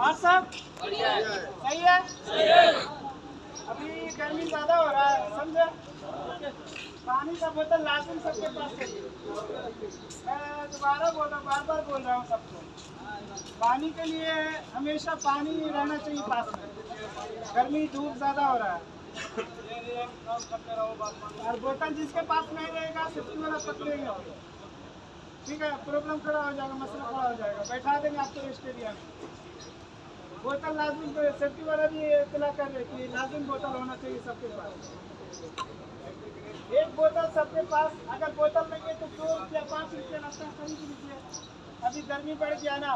और सब बढ़िया है। सही है। अभी गर्मी ज्यादा हो रहा है, समझे। पानी का बोतल लाजमी सबके पास चाहिए। मैं दोबारा बोल रहा हूँ, बार बार बोल रहा हूँ सबको, पानी के लिए हमेशा पानी रहना चाहिए पास में। गर्मी धूप ज्यादा हो रहा है। और बोतल जिसके पास नहीं रहेगा सेफ्टी वाला पकड़ेगा, ठीक है, प्रॉब्लम खड़ा हो जाएगा, मसला खड़ा हो जाएगा, बैठा देंगे आपको स्टेडियम में। बोतल लाजमी, सेफ्टी वाला भी इतला कर रहे कि लाजमी बोतल होना चाहिए सबके पास। एक बोतल सबके पास, अगर बोतल नहीं है तो 2 रुपया 5 रुपया लगता है, खरीद लीजिए। अभी गर्मी बढ़ गया ना।